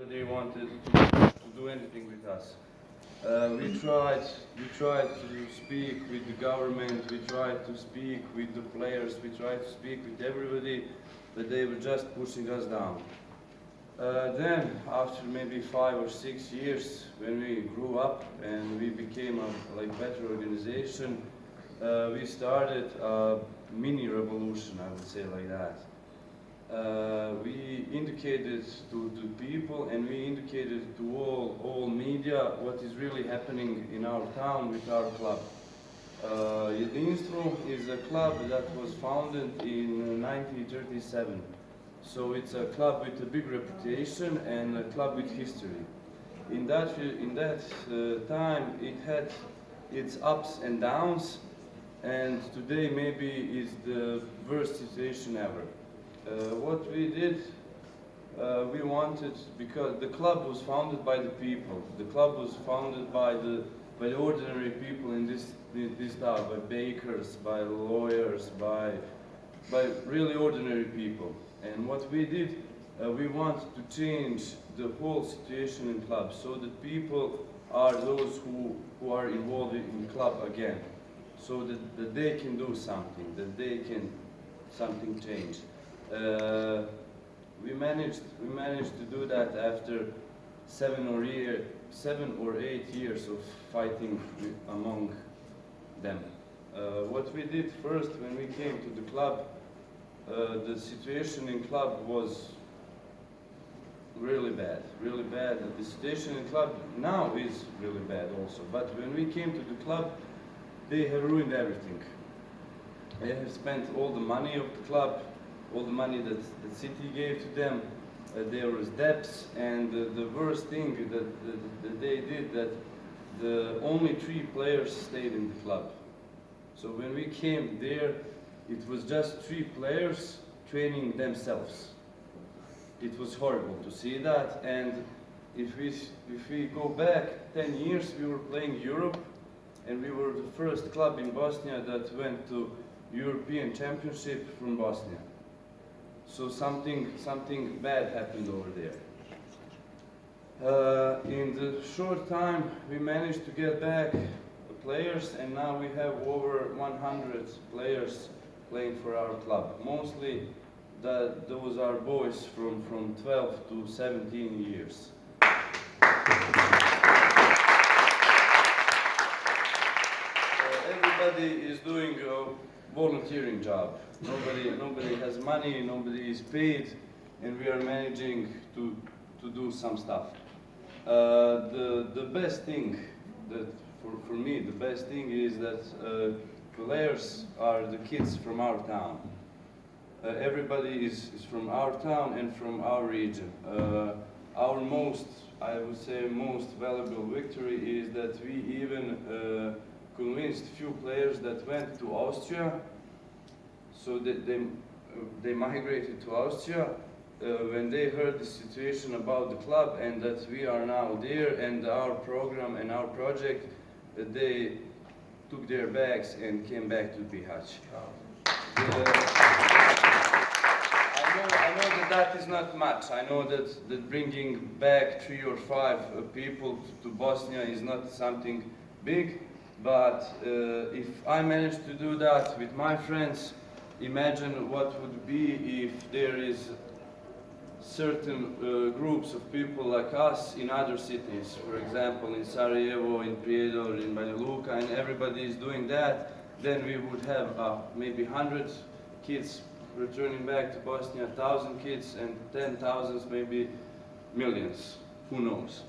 They wanted to do anything with us. We tried to speak with the government, we tried to speak with the players, we tried to speak with everybody, but they were just pushing us down. Then, after maybe 5 or 6 years, when we grew up and we became a better organization, we started a mini revolution, I would say like that. We indicated to people and we indicated to all media what is really happening in our town with our club. Jednestvo is a club that was founded in 1937. So it's a club with a big reputation and a club with history. In that time it had its ups and downs, and today maybe is the worst situation ever. What we did, we wanted, because the club was founded by the people. The club was founded by the ordinary people in this town, by bakers, by lawyers, by really ordinary people. And what we did, we wanted to change the whole situation in club, so that people are those who are involved in club again, so that they can do something, that they can something change. We managed to do that after 7 or 8 years of fighting among them. What we did first when we came to the club, the situation in club was really bad, really bad. The situation in club now is really bad also. But when we came to the club, they have ruined everything. They have spent all the money of the club, all the money that the city gave to them. There was debts, and the worst thing that they did, that the only 3 players stayed in the club. So when we came there, it was just 3 players training themselves. It was horrible to see that, and if we go back 10 years, we were playing Europe, and we were the first club in Bosnia that went to European Championship from Bosnia. So something bad happened over there. In the short time, we managed to get back the players, and now we have over 100 players playing for our club. Mostly those are boys from 12 to 17 years. Everybody is doing a volunteering job. Nobody has money, nobody is paid, and we are managing to do some stuff. The best thing that for me, the best thing is that players are the kids from our town. Everybody is from our town and from our region. Our I would say, most valuable victory is that we even convinced few players that went to Austria, so that they migrated to Austria when they heard the situation about the club and that we are now there and our program and our project, that they took their bags and came back to Bihać. I know that is not much. I know that bringing back 3 or 5 people to Bosnia is not something big, but if I manage to do that with my friends, imagine what would be if there is certain groups of people like us in other cities, for example in Sarajevo, in Prijedor, in Banja Luka, and everybody is doing that. Then we would have maybe 100 kids returning back to Bosnia, 1,000 kids, and 10,000, maybe millions. Who knows?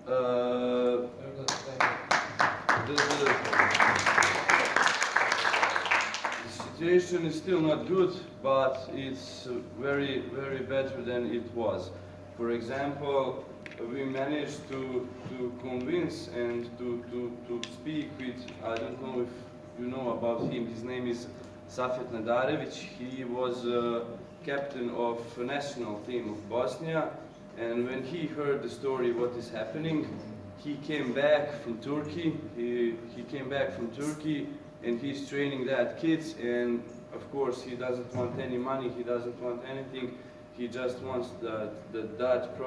The situation is still not good, but it's very, very better than it was. For example, we managed to convince and to speak with, I don't know if you know about him, his name is Safet Nadarević. He was captain of national team of Bosnia, and when he heard the story what is happening, he came back from Turkey. He came back from Turkey, and he's training that kids, and of course he doesn't want any money, he doesn't want anything. He just wants that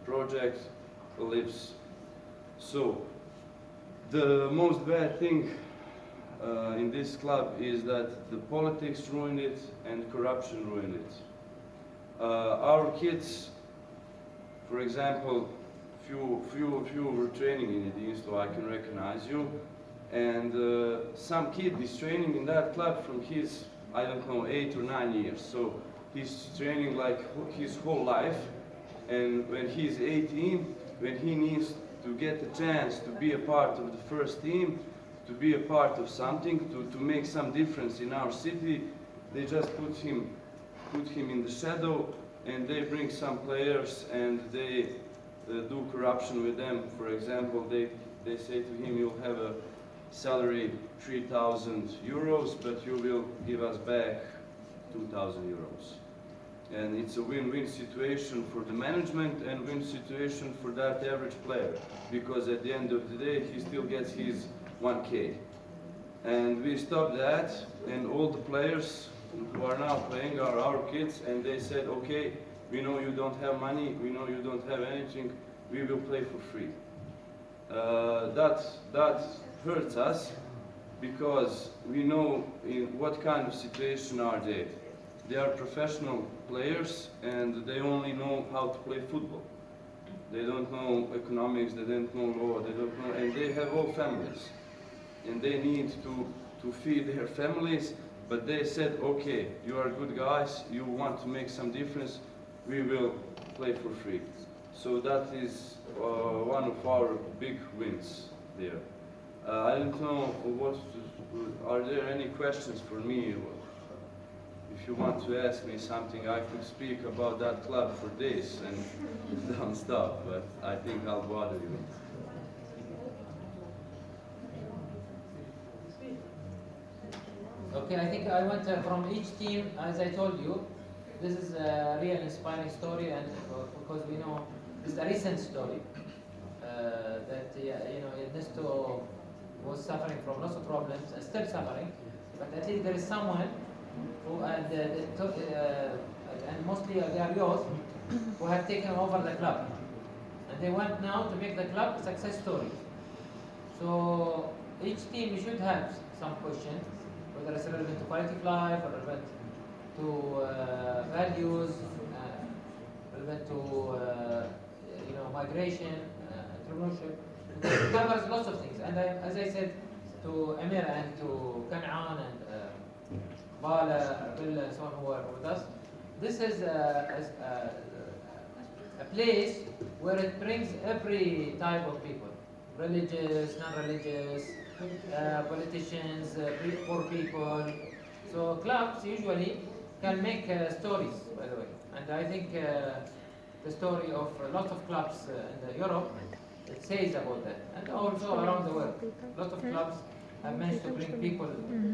project lives. So the most bad thing in this club is that the politics ruined it and corruption ruined it. Our kids, for example, few were training in Jednestvo, I can recognize you, and some kid is training in that club from his, I don't know, 8 or 9 years. So he's training like his whole life, and when he's 18, when he needs to get a chance to be a part of the first team, to be a part of something, to make some difference in our city, they just put him in the shadow, and they bring some players and they do corruption with them. For example, they say to him, you'll have a salary 3,000 euros, but you will give us back 2,000 euros. And it's a win-win situation for the management and win situation for that average player, because at the end of the day, he still gets his 1K. And we stopped that, and all the players who are now playing are our kids, and they said, okay, we know you don't have money, we know you don't have anything, we will play for free. That hurts us, because we know in what kind of situation are they. They are professional players, and they only know how to play football. They don't know economics, they don't know law, they don't know, and they have all families. And they need to feed their families, but they said, okay, you are good guys, you want to make some difference, we will play for free. So that is one of our big wins there. I don't know are there any questions for me? If you want to ask me something, I could speak about that club for days and don't stop, but I think I'll bother you. Okay, I think I want from each team, as I told you, this is a real inspiring story, and because we know this is a recent story that Jednestvo was suffering from lots of problems and still suffering, but at least there is someone who and mostly they are youth who have taken over the club, and they want now to make the club a success story. So each team should have some question, whether it's relevant to quality of life or relevant to values, relevant to migration, entrepreneurship. It covers lots of things. And as I said to Amir and to Kan'an and Bala, Abdullah, and so on who are with us, this is a place where it brings every type of people, religious, non-religious, politicians, poor people. So clubs usually can make stories, by the way. And I think the story of lots of clubs in Europe, it says about that. And also around the world. Lots of clubs have managed to bring people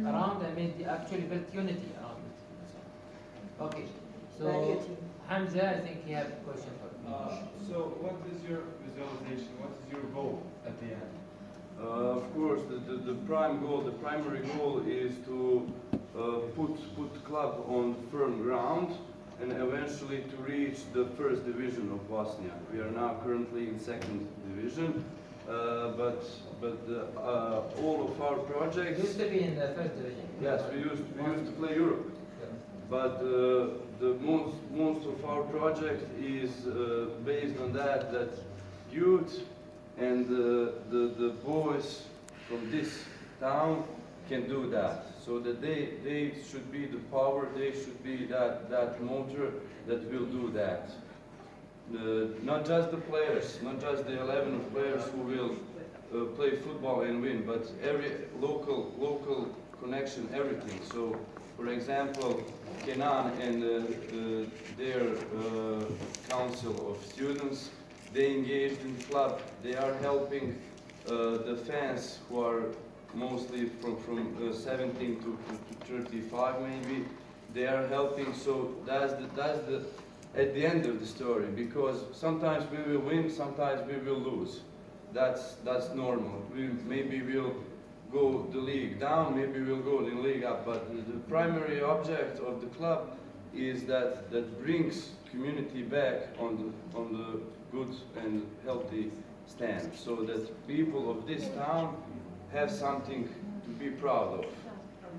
around and actually built unity around it. Okay, so Hamza, I think he has a question for you. So what is your visualization, what is your goal at the end? Of course, the primary goal is to put the club on firm ground and eventually to reach the first division of Bosnia. We are now currently in second division, but all of our projects. Used to be in the first division. Yes, we used to play Europe, but the most of our project is based on that youth and the boys from this town can do that. So that they should be the power, they should be that motor that will do that. Not just the players, not just the 11 players who will play football and win, but every local connection, everything. So, for example, Kenan and their council of students, they engaged in the club. They are helping the fans who are mostly from 17 to 35 maybe. They are helping. So that's the at the end of the story, because sometimes we will win, sometimes we will lose. That's normal. Maybe we'll go the league down, maybe we'll go the league up. But the primary object of the club is that brings community back on the good and healthy stand, so that people of this town have something to be proud of,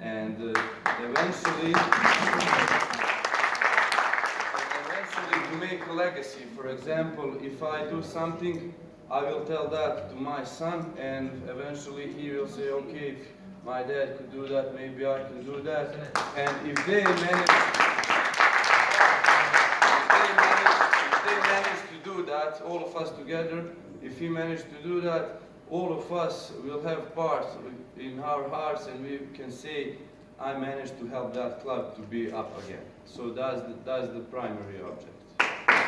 and eventually to make a legacy. For example, if I do something, I will tell that to my son, and eventually he will say, okay, if my dad could do that, maybe I can do that. And if they manage to do that, all of us together, if he managed to do that, all of us will have part in our hearts, and we can say, I managed to help that club to be up again. So that's the primary object.